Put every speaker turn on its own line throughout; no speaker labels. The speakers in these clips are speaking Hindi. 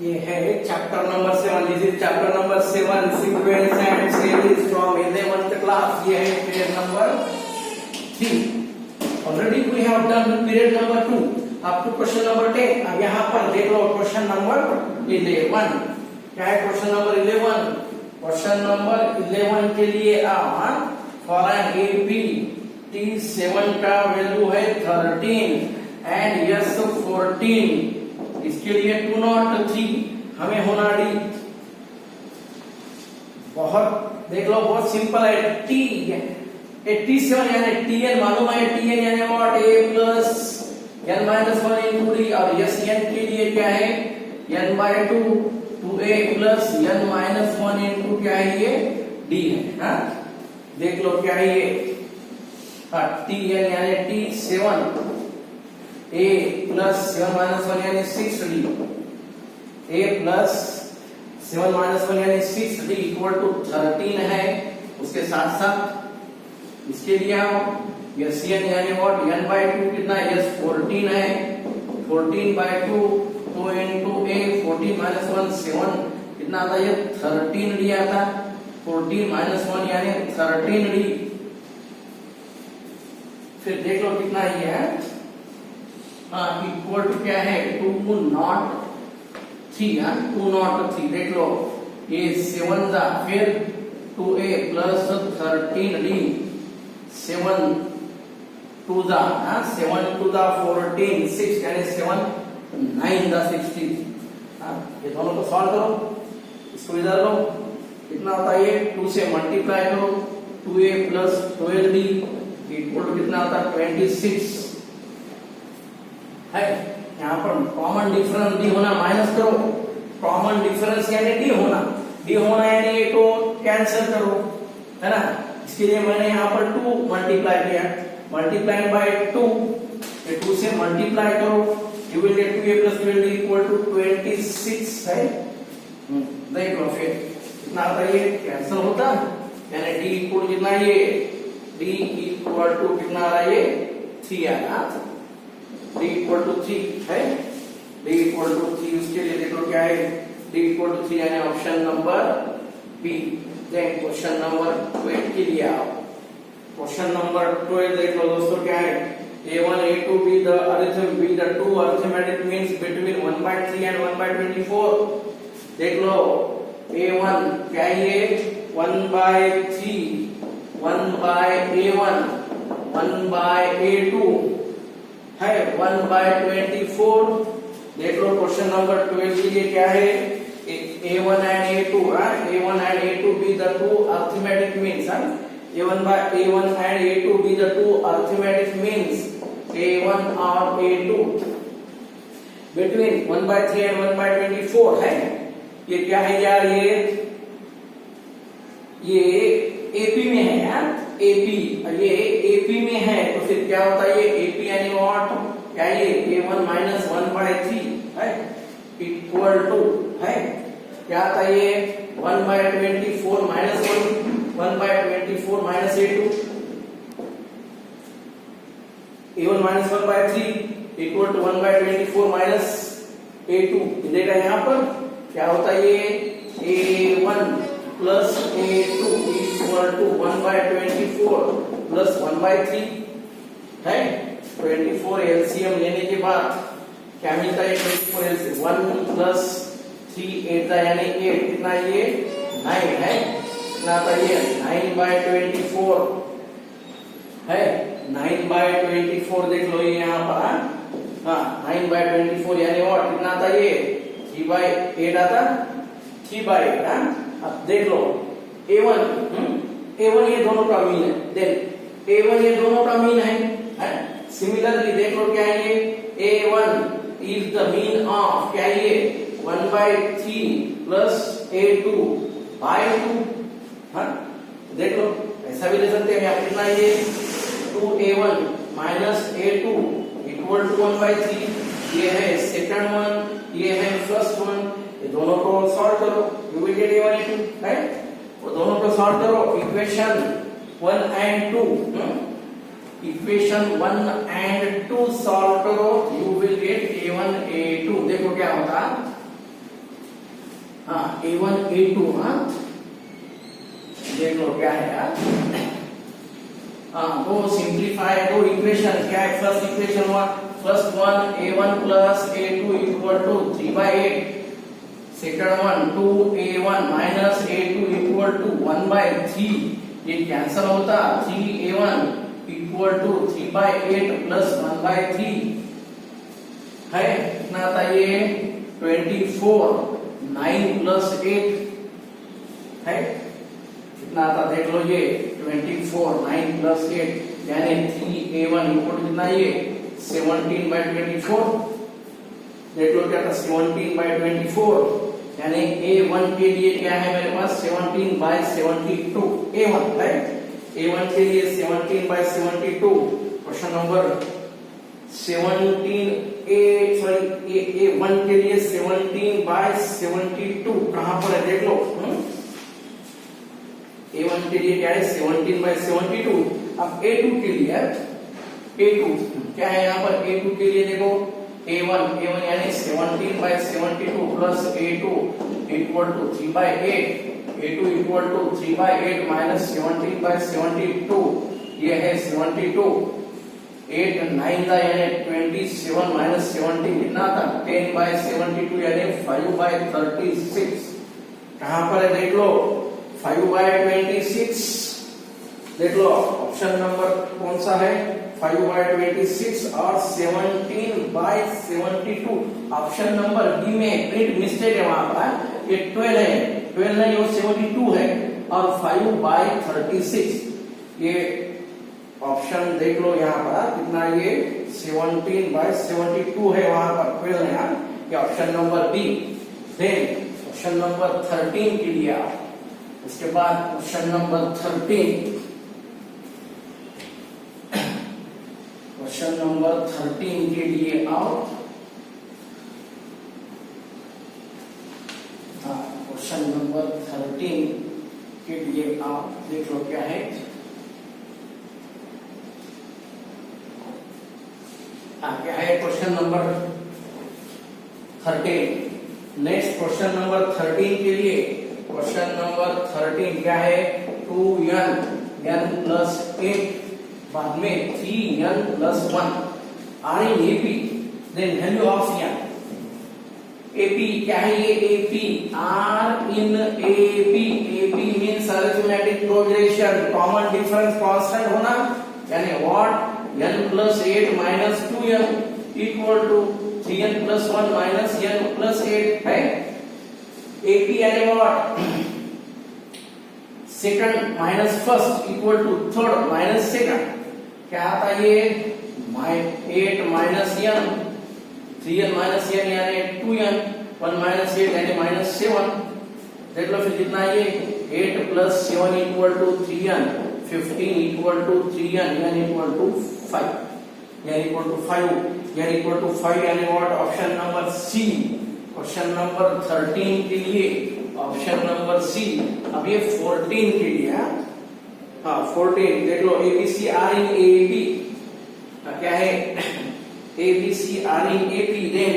ये है chapter number 7. This is chapter number 7, sequence and series from 11th class. ये है period number 3. Already we have done period number 2 up to question number 10. अब यहाँ पर देख लो क्वेश्चन नंबर 11. क्या है क्वेश्चन नंबर 11? क्वेश्चन नंबर 11 के लिए फॉर एन एपी T7 का वैल्यू है 13 एंड यस 14. इसके लिए 2 नॉट 3 हमें होना डी. बहुत देख लो, बहुत सिंपल है. T7 यानी Tn मालूम है. Tn यानी what? a plus n minus 1 into D. और यस n के लिए क्या है? n by 2 2a plus n minus 1 into क्या है? ये d है. हाँ देख लो क्या है ये. Tn यानी T7 a प्लस 7 माइनस 1 यानी 6d. a प्लस 7 माइनस 1 यानी 6d इक्वल टू 13 है. उसके साथ साथ इसके लिए हम यस n यानी व्हाट? n बाय 2 कितना? यस 14 है. 14 बाय 2 2 इंटू a 14 माइनस 1 7 कितना आता? ये 13d आता. 14 माइनस 1 यानी 13d. फिर देख लो कितना ये है. इक्वल टू क्या है? 2 नॉट 3. 2 नॉट 3 देख लो. ये 7 था, फिर 2a प्लस 13d. 7 2 था, 7 2 था 14 6 यानी 7 9 था 16. ये दोनों को सॉल्व करो. इसको इधर लो. कितना होता है ये? 2 से मल्टीप्लाई करो. 2a plus 12d equal to कितना आता है? 26 है. यहाँ पर कॉमन डिफरेंस डी होना माइनस करो. कॉमन डिफरेंस यानी डी होना. डी होना यानी ये को कैंसिल करो, है ना. इसके लिए मैंने यहाँ पर 2 मल्टीप्लाई किया. मल्टीप्लाई बाय 2, ये 2 से मल्टीप्लाई करो. You will get 2a plus 12d equal to 26 है. देख लो फिर कितना आता है? ये कैंसिल होता यानी डी इक्वल कितना? ये डी इक्वल टू कितना आ रहा है? ये 3 आ रहा. d इक्वल टू 3 है. d इक्वल टू 3 उसके लिए देखो क्या है? d इक्वल टू 3 यानी option number B. Then question number 12 के लिए आओ. क्वेश्चन नंबर 12 देख लो दोस्तों. क्या है? a1 a2 be the arithmetic be the two arithmetic means between 1/3 and 1/24. देख लो a1 क्या है? ये 1/3 1/a1 1/a2 है 1/24. देख लो क्वेश्चन नंबर 12 के लिए क्या है? a1 and a2. a1 and a2 be the two arithmetic means. a1 and a2 be the two arithmetic means. a1 और a2 between 1/3 and 1/24 है. ये क्या है यार? ये AP में है यार. AP ये AP में है तो फिर क्या होता है? ये AP यानी व्हाट? क्या ये? a1 माइनस 1/3 है इक्वल टू है क्या आता है? ये 1/24 minus 1/24 minus a2. a1 minus 1/3 equal to 1/24 minus a2. देखा यहाँ पर क्या होता है? ये a1 plus a2 equal to 1/24 plus 1/3 है. 24 एलसीएम लेने के बाद क्या मिलता है? 24 एलसीएम 1 प्लस 3 8 था यानी 8 कितना? ये 9 है. कितना आता है? ये 9/24 है. 9/24 देख लो ये यहाँ पर. 9/24 यानी व्हाट? कितना आता है? ये 3/8 आता. 3/8. अब देख लो a1 ये दोनों का मीन है. देन a1 ये दोनों का मीन है. सिमिलरली देख लो क्या है? ये a1 is the mean of क्या है? ये 1/3 प्लस a2/2. देख लो ऐसा भी ले सकते हैं. आप कितना? ये 2a1 minus a2 equal to 1/3. ये है सेकंड वन, ये है फर्स्ट वन. ये दोनों को सॉल्व करो. You will get a1 a2 है. वो दोनों को सॉल्व करो. Equation 1 and 2 equation 1 and 2 solve करो. You will get a1 a2. देखो क्या होता A1 A2 हाँ देख लो क्या है यार। हाँ, दो सिंप्लीफाई दो इक्वेशन क्या है। फर्स्ट इक्वेशन हुआ first one A1 plus A2 equal to 3/8। Second one 2A1 minus A2 equal to 1/3। ये कैंसल होता 3A1 इक्वल टू 3/8 प्लस 1/3 है। कितना आता ये 24। 9 प्लस 8 है कितना आता देख लो ये 24। 9 प्लस 8 यानी 3A1 इक्वल कितना ये 17/24। देख लो क्या था 17/24 यानी A1 के लिए क्या है मेरे पास 17/72 A1 राइट। A1 के लिए 17/72। क्वेश्चन नंबर A1 के लिए 17/72 कहां पर है देख लो। A1 के लिए क्या है 17/72। अब A2 के लिए A2 क्या है यहाँ पर A2 के लिए देखो A1 यानी 17/72 plus A2 equal to 3/8। A2 equal to 3/8 minus 17/72 ये है 72। 8 9 था यानी 27 माइनस 17 कितना था 10/72 यानी 5/36। कहां पर है देख लो 5/26। देख लो ऑप्शन नंबर कौन सा है 5/26 और 17/72। ऑप्शन नंबर बी में प्रिंट मिस्टेक है वहां पर ये 12 है 12 नहीं वो 72 है और 5/36 ये ऑप्शन देख लो यहाँ पर कितना ये 17/72 है वहां पर 12 है ये option number B. Then question number 13 के लिए आओ। उसके बाद क्वेश्चन नंबर 13 क्वेश्चन नंबर 13 के लिए आओ। क्वेश्चन नंबर 13 के लिए आओ देख लो क्या है। क्या है question number 13। Next question number 13 के लिए क्वेश्चन नंबर 13 क्या है 2n n प्लस 8 बाद में 3n plus 1 are in AP then value of n। AP क्या है ये AP are in AP. AP means arithmetic progression common difference constant होना यानी what n plus 8 minus 2n equal to 3n plus 1 minus n plus 8 है। एपी यानी what second minus first equal to third minus second क्या आता ये 8 minus n 3n minus n यानी 2n 1 माइनस 8 यानी माइनस 7। देख लो फिर कितना ये 8 plus 7 equal to 3n 15 equal to 3n यानी इक्वल टू 5 यानी इक्वल टू 5 यानी इक्वल टू 5 यानी what option number C. Question number 13 के लिए ऑप्शन नंबर सी। अब ये 14 के लिए हाँ 14 देख लो एबीसी आर इन एबी क्या है ABC are in AP then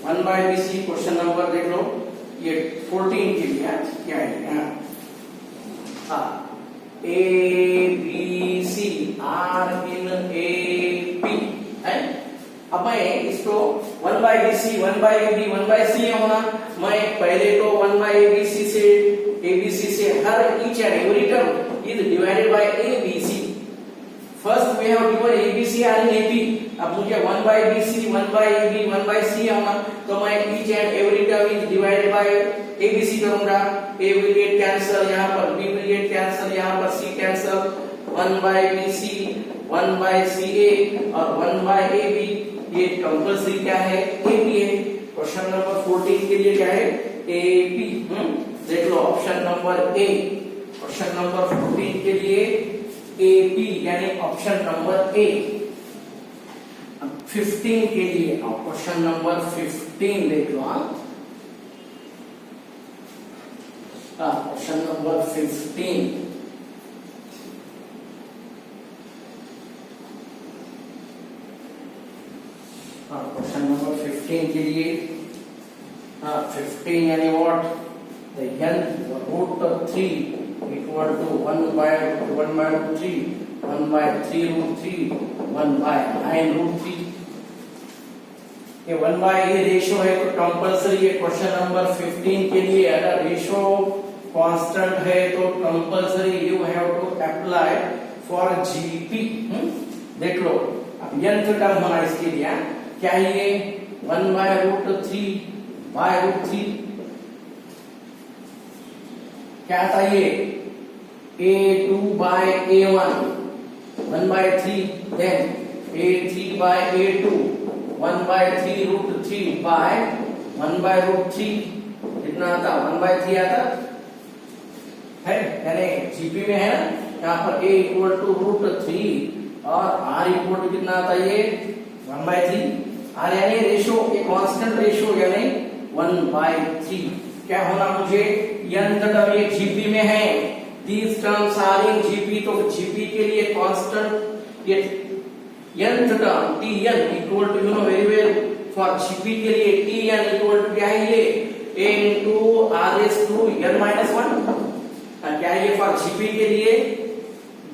1/bc। Question number देख लो ये 14 के लिए क्या है हाँ एबीसी आर इन एपी है। अब मैं इसको 1/bc 1/ab 1/c होना मैं पहले तो 1/abc से abc से हर each and every term is divided by abc। first we have given abc are in ap। अब मुझे 1/bc 1/ab 1/c होना तो मैं each and every term is divided by abc करूंगा। a will get cancel यहाँ पर b will get cancel यहाँ पर c cancel 1/bc 1/ca और 1/ab ये कंपल्सरी क्या है एपी है। क्वेश्चन नंबर 14 के लिए क्या है एपी। देख लो option number A. Question number 14 के लिए एपी यानी ऑप्शन नंबर ए। 15 के लिए क्वेश्चन नंबर 15 देख लो क्वेश्चन नंबर 15 क्वेश्चन नंबर 15 के लिए 15 यानी what the nth root 3 equal to 1 by root 3, 1 by 3 root 3, 1 by 9 root 3. ये 1 by ये रेशियो है तो कंपलसरी ये क्वेश्चन नंबर 15 के लिए अगर रेशियो कांस्टेंट है तो compulsory you have to apply for GP. देख लो अब nth टर्म होना इसके लिए क्या है ये 1 by root 3 by root 3 क्या आता है a2 by a1 1 by 3 then a3 by a2 1 by 3 root 3 by 1 by root 3 कितना आता 1 by 3 आता है यानी जीपी में है ना यहाँ पर a इक्वल टू रूट 3 और r इक्वल टू कितना आता ये 1 by 3 r यानी रेशियो एक कांस्टेंट रेशियो यानी 1 by 3 क्या होना मुझे nth टर्म ये जीपी में है these terms are in GP तो जीपी के लिए कांस्टेंट ये nth term tn equal to you know very well for gp के लिए tn equal to क्या है ये a into r raised to n minus 1 क्या है ये for gp के लिए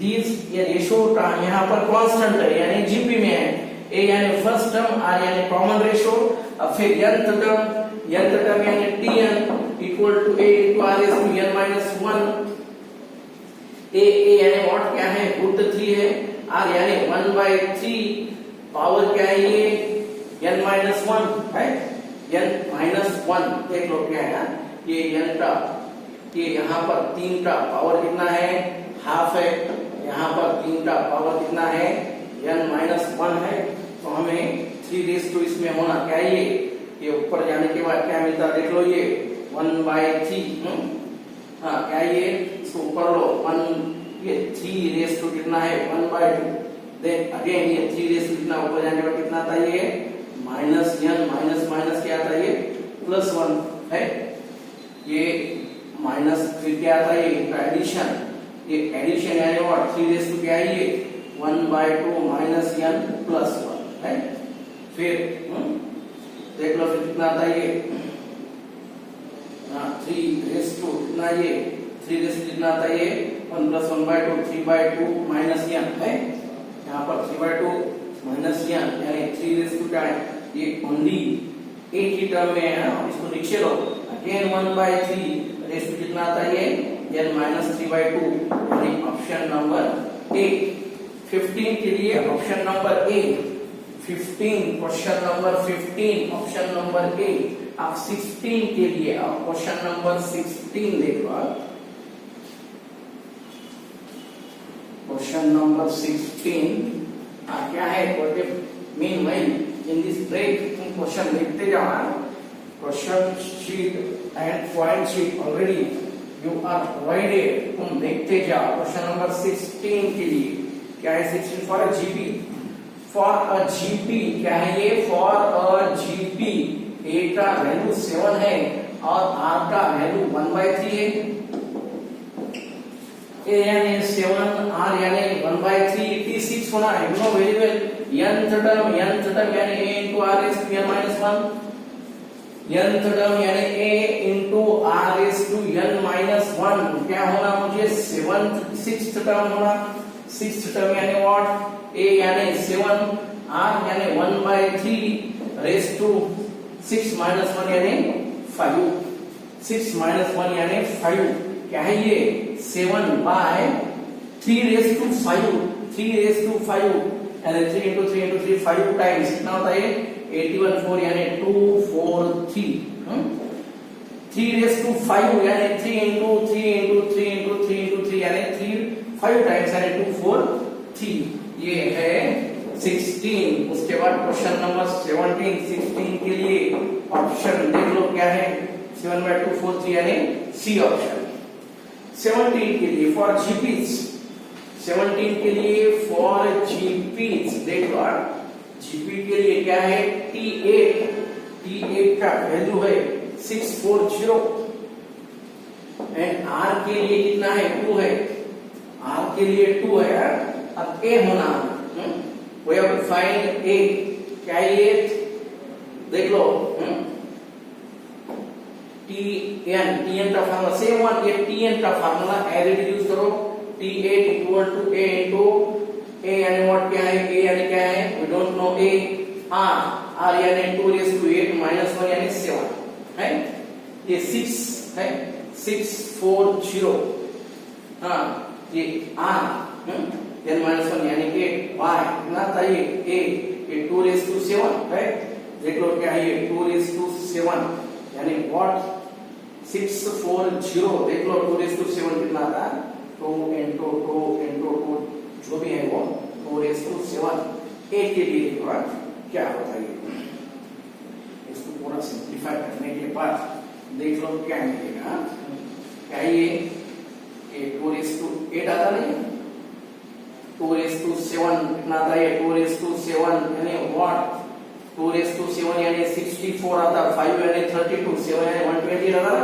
these ये रेशियो यहाँ पर कांस्टेंट है यानी gp में है a यानी फर्स्ट टर्म r यानी कॉमन रेशियो अब फिर nth टर्म यानी tn equal to a into r raised to n minus 1 a यानी व्हाट क्या है रूट 3 है r यानी 1 by 3 पावर क्या है ये n minus 1 है n minus 1 देख लो क्या है ये n का ये यहाँ पर 3 का पावर कितना है हाफ है यहाँ पर 3 का पावर कितना है n minus 1 है तो हमें 3 रेज़ टू इसमें होना क्या है ये ऊपर जाने के बाद क्या मिलता देख लो ये 1 by 3 हाँ क्या ये इसको ऊपर लो 1 ये 3 रेज़ टू कितना है 1 by 2 देन अगेन ये 3 रेज़ टू कितना ऊपर जाने के बाद कितना आता है ये माइनस n माइनस माइनस क्या आता है ये प्लस 1 है ये माइनस फिर क्या आता है ये एडिशन यानी व्हाट 3 रेज़ टू क्या है ये 1 by 2 माइनस n प्लस 1 है फिर देख लो फिर कितना आता है ये 3 रेज़ टू कितना ये 3 रेज़ टू कितना आता है ये 1 plus 1 by 2 3 by 2 minus n है यहाँ पर 3 by 2 minus n यानी 3 रेज़ टू क्या है ये ओनली एक ही टर्म में है ना इसको नीचे लो अगेन 1 by 3 रेज़ टू कितना आता है ये n minus 3 by 2 यानी ऑप्शन नंबर ए 15 के लिए ऑप्शन नंबर ए 15 क्वेश्चन नंबर 15 ऑप्शन नंबर ए आप 16 के लिए आप क्वेश्चन नंबर 16 देख लो क्वेश्चन नंबर 16 क्या है meanwhile in this break तुम क्वेश्चन देखते जाओ question sheet and point sheet already you are provided तुम देखते जाओ क्वेश्चन नंबर 16 के लिए क्या है 16 फॉर अ जीपी क्या है ये फॉर अ जीपी a का वैल्यू 7 है और r का वैल्यू 1 by 3 है a यानी 7 r यानी 1 by 3 t6 होना है you know very well nth term यानी a into r raised to n minus 1 nth term यानी a into r raised to n minus 1 क्या होना मुझे 6th टर्म होना 6th टर्म यानी व्हाट a यानी 7 r यानी 1 by 3 raised to 6 minus 1 यानी 5 6 minus 1 यानी 5 क्या है ये 7 by 3 raised to 5 3 raised to 5 यानी 3 into 3 into 3 5 times कितना होता है 81 4 यानी 243 3 raised to 5 यानी 3 into 3 into 3 into 3 into 3 यानी 5 times यानी 243 ये है 16 उसके बाद क्वेश्चन नंबर 17 16 के लिए ऑप्शन देख लो क्या है 7 by 2 4 3 यानी सी ऑप्शन 17 के लिए फॉर जीपीज 17 के लिए फॉर जीपीज देख लो जीपी के लिए क्या है T8 का वैल्यू है 640 एंड R के लिए कितना है 2 है R के लिए 2 है अब A होना we have to find A क्या ये देख लो Tn का फार्मूला सेम वन, ये Tn का फार्मूला एज इट यूज करो, T8 equal to A into A यानी व्हाट क्या है, A यानी क्या है, we don't know A, R यानी 2 रेज़ टू 8 माइनस 1 यानी 7 है, ये 6 है, 640, हाँ ये R n माइनस 1 यानी 8, Y कितना था ये A, ये 2 रेज़ टू 7 है, देख लो क्या है ये 2 रेज़ टू 7 यानी व्हाट 640, देख लो 2 रेज़ टू 7 कितना था, 2 into 2 जो भी है वो 2 रेज़ टू 7, 8 के लिए देखो क्या होता है, इसको पूरा सिंप्लीफाई करने के बाद देख लो क्या मिलेगा, क्या ये 2 रेज़ टू 8 आता नहीं, 2 रेज़ टू 7 कितना आता है, 2 रेज़ टू 7 यानी व्हाट 2 रेज़ टू 7 यानी 64 आता, 5 यानी 32, 7 यानी 120 आता,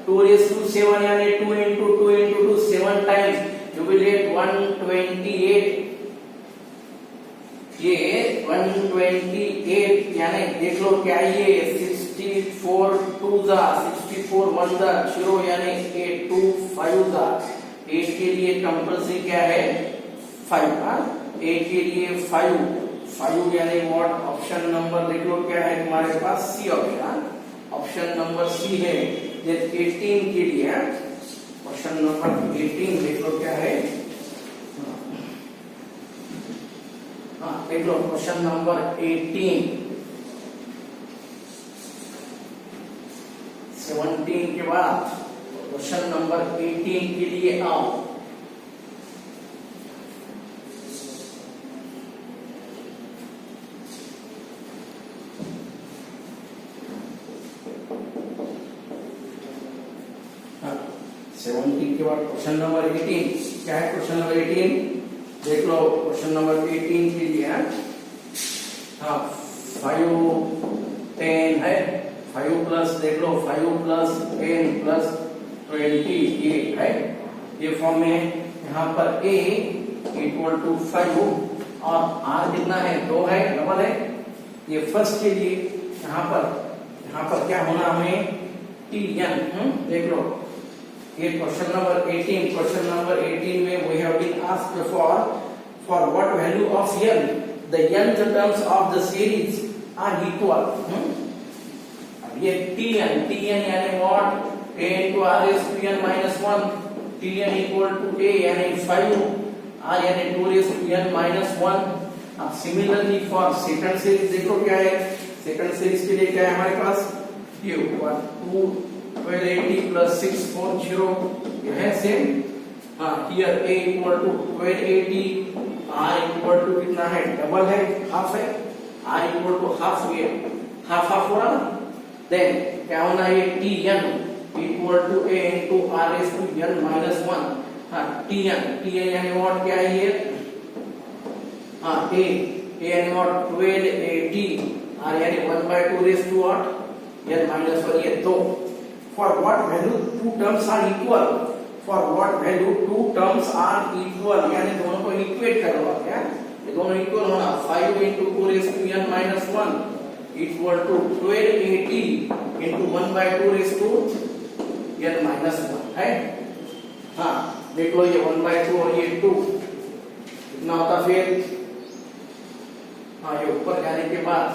2 रेज़ टू 7 यानी 2 into 2 into 2 7 times you will get 128, ये 128 यानी देख लो क्या ये 64 2 जा 64 1 जा 0 यानी 8 2 5 जा 8 के लिए कंपल्सरी क्या है 5, 8 के लिए 5 यानी व्हाट ऑप्शन नंबर देख लो क्या है तुम्हारे पास सी ऑप्शन नंबर सी है, ये 18 के लिए क्वेश्चन नंबर 18 देख लो क्या है, हाँ देख लो क्वेश्चन नंबर 18, 17 के बाद क्वेश्चन नंबर 18 के लिए आओ, के बाद क्वेश्चन नंबर 18 क्या है, क्वेश्चन नंबर 18 देख लो, क्वेश्चन नंबर 18 के लिए हाँ 5 10 है, 5 प्लस देख लो 5 प्लस 10 प्लस 28 है, ये फॉर्म में यहाँ पर A इक्वल टू 5 और R कितना है 2 है, डबल है, ये फर्स्ट के लिए यहाँ पर क्या होना हमें Tn, देख लो ये क्वेश्चन नंबर 18 में we have been asked for what value of n the nth terms of the series are equal, अब ये Tn यानी what A into R is 2n minus 1, Tn equal to A यानी 5, R यानी 2 raised to n minus 1, अब similarly for second series देखो क्या है, second series के लिए क्या है हमारे पास, ये 2 1280 plus 640 यह है सेम, हाँ here A equal to 1280, R equal to कितना है डबल है, हाफ है, R equal to हाफ, ये हाफ हो रहा ना, then क्या होना है Tn equal to A into R raised to n minus 1, हाँ Tn यानी व्हाट क्या है ये, हाँ A यानी व्हाट 1280, R यानी 1/2 raised to what n minus 1, ये 2, for what value two terms are equal, for what value two terms are equal यानी दोनों को इक्वेट करो, क्या ये दोनों इक्वल होना, 5 into 2 raised to n minus 1 equal to 1280 into 1/2 raised to n minus 1 है, हाँ देख लो ये 1/2 और ये 2 कितना होता फिर, हाँ ये ऊपर जाने के बाद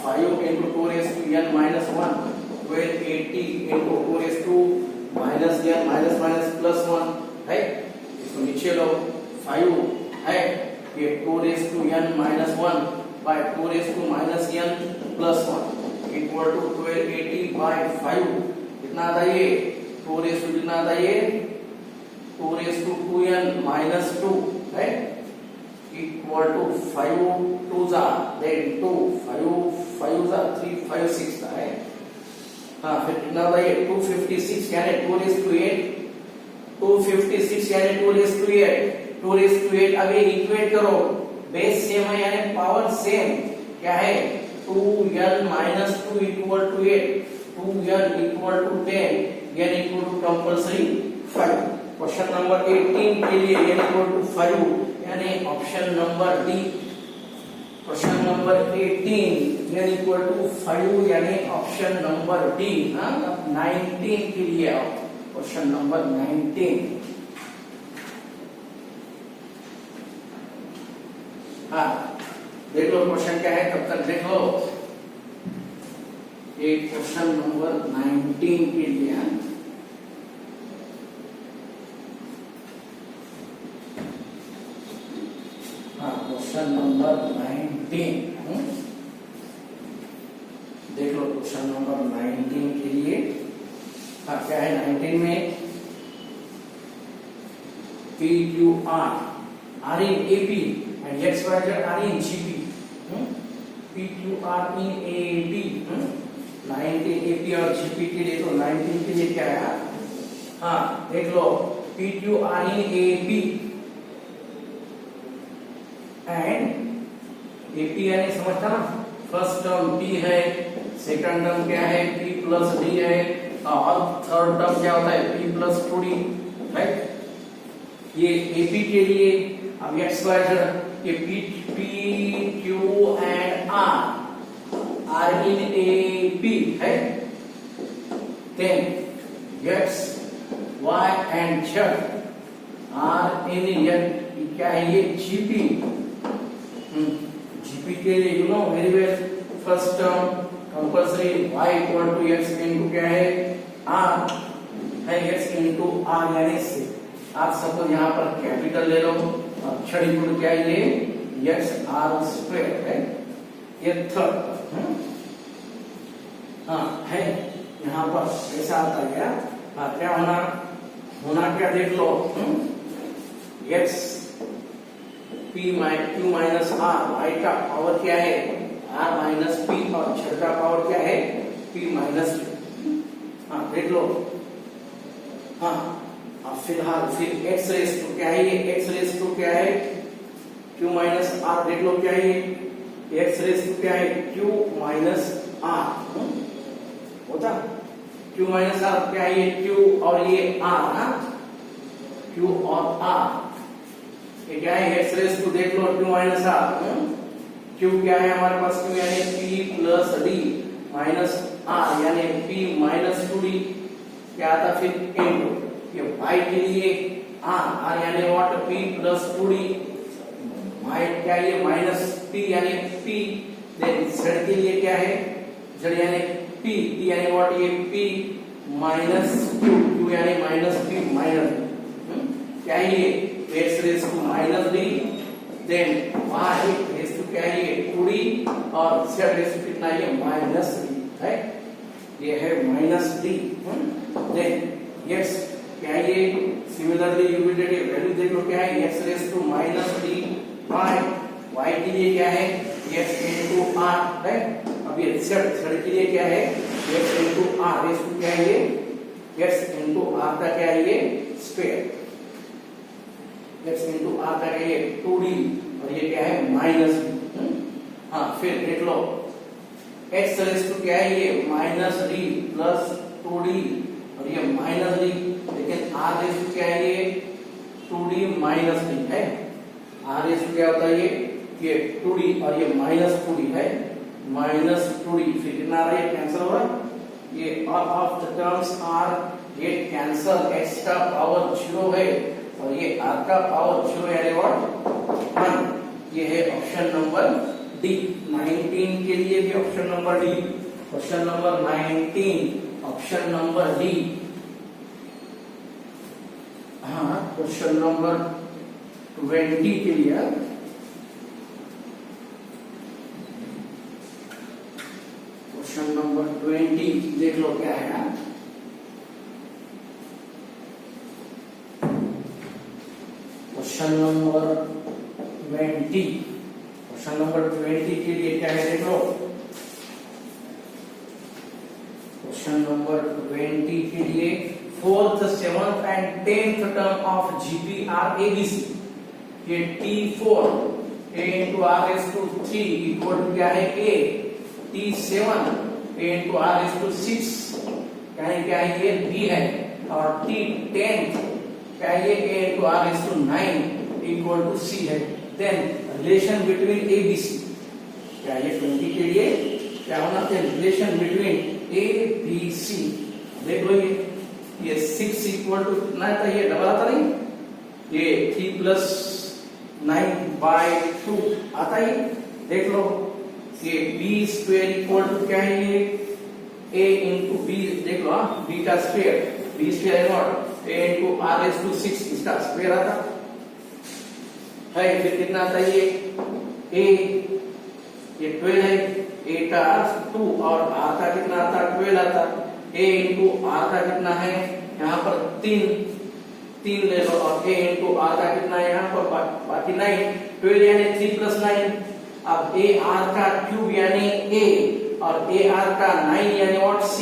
5 into 2 raised to n minus 1 1280 into 2 raised to minus n minus plus 1 है, इसको नीचे लो 5 है, ये 2 raised to n minus 1 by 2 raised to minus n plus 1 equal to 1280 by 5 कितना आता ये 2 raised to कितना आता ये 2 raised to 2n minus 2 है, equal to 5 2 जा then 2 5 जा 3 5 6 है, हाँ फिर कितना होता है 256 यानी 2 raised to 8, 256 यानी 2 raised to 8, 2 raised to 8 अब ये इक्वेट करो, बेस सेम है यानी पावर सेम, क्या है 2n minus 2 equal to 8, 2n equal to 10, n equal to compulsory 5, question number 18 के लिए n equal to 5 यानी option number D, question number 18 n equal to 5 यानी ऑप्शन नंबर डी। 19 के लिए आओ, क्वेश्चन नंबर 19। हाँ देख लो क्वेश्चन क्या है, तब तक देख लो। एक क्वेश्चन नंबर 19 के लिए क्वेश्चन नंबर 19 देख लो। क्वेश्चन नंबर 19 के लिए क्या है, 19 में P Q R in AP and X Y Z are in GP. P Q R in AP 19 AP और जीपी के लिए, तो 19 के लिए क्या है, हाँ देख लो। P Q R in AP and AP यानी समझता ना, फर्स्ट टर्म पी है, सेकंड टर्म क्या है पी प्लस डी है, और थर्ड टर्म क्या होता है पी प्लस 2d, राइट। ये एपी के लिए अब एक्स वाई जेड, ये P Q and R in AP है, then X Y and Z are in क्या है ये जीपी। जीपी के लिए you know very well, first term compulsory y equal to x into क्या है r है, x इनटू r यानी से। आप सपोज यहाँ पर कैपिटल ले लो, अक्षर इक्वल क्या है ये x r स्क्वायर है, ये थर्ड है। यहाँ पर ऐसा आता है क्या होना क्या देख लो, x Q minus R, Y का पावर क्या है आर माइनस पी, और z का पावर क्या है पी माइनस q। देख लो। अब फिलहाल फिर एक्स रेस टू क्या है, ये एक्स रेस टू क्या है क्यू माइनस आर, देख लो क्या है ये एक्स रेस टू क्या है क्यू माइनस आर होता। क्यू माइनस आर क्या है, ये क्यू और ये आर, क्यू और आर ये क्या है एक्स रेस टू, देख लो क्यू माइनस आर। क्यू क्या है हमारे पास, क्यू यानी P plus D minus R यानी पी माइनस 2d, क्या आता फिर इनटू ये y के लिए आर यानी what P plus 2d, y क्या ये माइनस p यानी p, देन z के लिए क्या है z यानी p यानी व्हाट ये p माइनस q यानी माइनस p माइनस क्या है ये x raise to minus d, then y raise to क्या है ये 2d, और z रेस टू कितना ये माइनस d है, ये है माइनस d। देन x क्या है ये सिमिलरली यूनिटेटिव वैल्यू देख लो क्या है x raise to minus d y के लिए क्या है x इनटू r है। अब ये z के लिए क्या है x into r raise to क्या है ये x इनटू r का क्या है ये स्क्वायर, x इनटू r का ये 2d, और ये क्या है माइनस d। फिर देख लो x रेस टू क्या है ये माइनस d प्लस 2d, और ये माइनस d, लेकिन r रेस टू क्या है ये 2d माइनस d है। r रेस टू क्या होता है ये 2d और ये माइनस 2d है, माइनस 2d, फिर कितना आ रहा है कैंसिल हो रहा है, ये all of the terms are get cancel, x का पावर 0 है और ये r का पावर 0 यानी व्हाट 1। ये है ऑप्शन नंबर डी। 19 के लिए भी option number D, question number 19 option number D. Question number 20 के लिए क्वेश्चन नंबर 20 देख लो क्या है। क्वेश्चन नंबर 20, क्वेश्चन नंबर 20 के लिए क्या है देख लो। क्वेश्चन नंबर 20 के लिए 4th, 7th and 10th term of GP are ABC। ये T4 a into r raised to 3 equal to क्या है a, T7 a into r raised to 6 क्या है ये b है, और T10 क्या है ये a into r raised to 9 equal to c है। Then relation between ABC क्या ये 20 के लिए क्या होना चाहिए, relation between A B C. देख लो ये 6 इक्वल टू कितना था, ये डबल आता नहीं, ये 3 प्लस 9/2 आता ही। देख लो ये बी स्क्वायर इक्वल टू क्या है, ये a इंटू बी, देख लो बी का स्क्वायर, बी स्क्वायर है not a into R raise to 6 इसका स्क्वायर आता है। फिर कितना आता है, ये 12 है, a का 2 और r का कितना आता, 12 आता। a इंटू r का कितना है, यहाँ पर 3 ले लो, और a इंटू r का कितना है यहाँ पर बाकी 9, 12 यानी 3 प्लस 9। अब a r का क्यूब यानी a और a r का 9 यानी व्हाट c,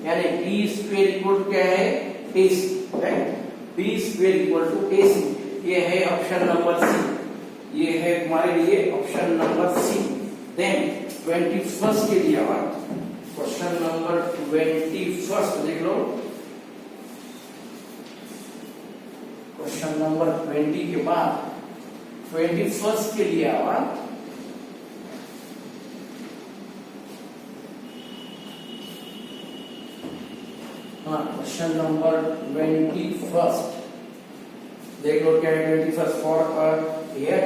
यानी b स्क्वायर इक्वल टू क्या है, ac, right, b square equal to ac। ये है ऑप्शन नंबर सी, ये है तुम्हारे लिए ऑप्शन नंबर सी। देन 21st के लिए क्वेश्चन नंबर 21 देख लो। क्वेश्चन नंबर 20 के बाद 21st के लिए क्वेश्चन नंबर 21 देख लो क्या है। 21 for x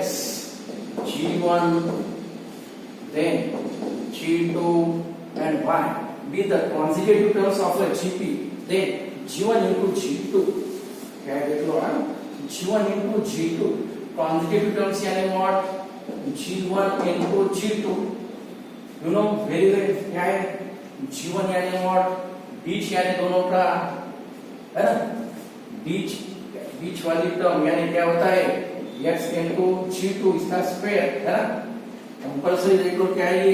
g1 then g2 and y be the consecutive terms of a gp, then g1 into g2 क्या है, देख लो g1 into g2 consecutive terms यानी what, g1 into g2, you know very well क्या है, g1 यानी what, बीच यानी दोनों का, है ना, बीच वाली टर्म यानी क्या होता है, x into g2 इसका स्क्वायर, है ना। कंपल्सरी देख लो क्या है,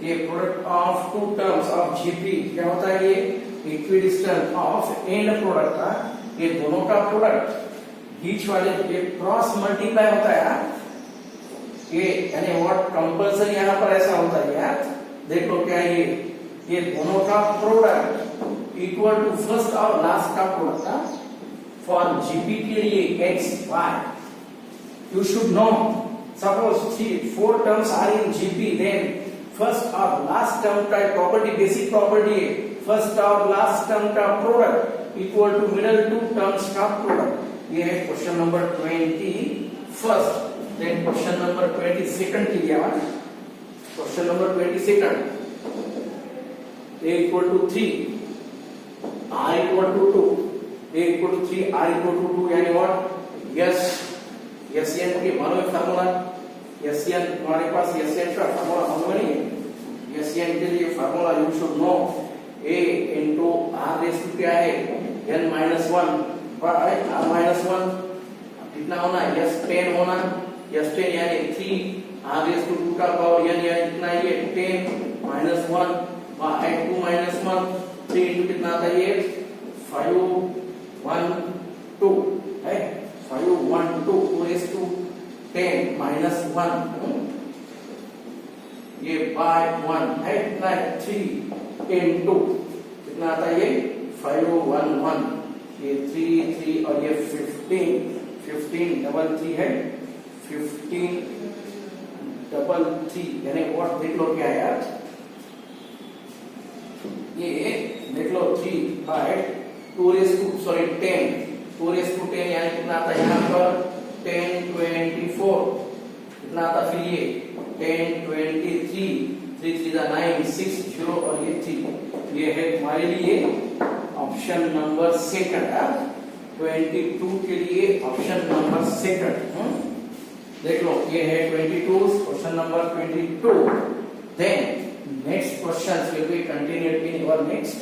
ये product of two terms of GP क्या होता है, ये इक्विडिस्टेंस ऑफ एंड प्रोडक्ट का, ये दोनों का प्रोडक्ट बीच वाले ये क्रॉस मल्टीप्लाई होता है ये, यानी व्हाट कंपल्सरी यहाँ पर ऐसा होता है यार। देख लो क्या है, ये दोनों का प्रोडक्ट इक्वल टू फर्स्ट और लास्ट का प्रोडक्ट। फॉर जीपी के लिए X Y you should know, suppose 4 terms are in GP, then first और लास्ट टर्म का प्रॉपर्टी, बेसिक प्रॉपर्टी है फर्स्ट और लास्ट टर्म का product equal to middle 2 terms का प्रोडक्ट। ये है question number 21। Then question number 22 के लिए question number 22 a equal to 3, r equal to 2, a equal to 3, r equal to 2 यानी what, SN के मालूम है फार्मूला, SN तुम्हारे पास SN का फार्मूला मालूम नहीं है, SN के लिए formula you should know, a into r raise to क्या है, n minus 1 by r minus 1, कितना होना, S10 होना, S10 यानी 3, r रेज़ टू 2 का पावर n यानी कितना, ये 10 minus 1 by 2 minus 1, 3 into कितना आता है, ये 5 1 2 है, 5 1 2 2 raised to 10 minus 1, ये by 1 है, कितना है 3 into कितना आता है, ये 5 1 1, ये 3 3 और ये 15 डबल 3 है, 15 डबल 3 यानी व्हाट, देख लो क्या है यार, ये देख लो 3 by 2 raised to 10, 2 raised to 10 यानी कितना आता है यहाँ पर 10 24, कितना आता फिर ये 10 23, 3 3 9 6 0 और ये 3, ये है तुम्हारे लिए ऑप्शन नंबर 2 22 के लिए ऑप्शन नंबर 2। देख लो ये है 22 question number 22। Then next questions will be continued in our next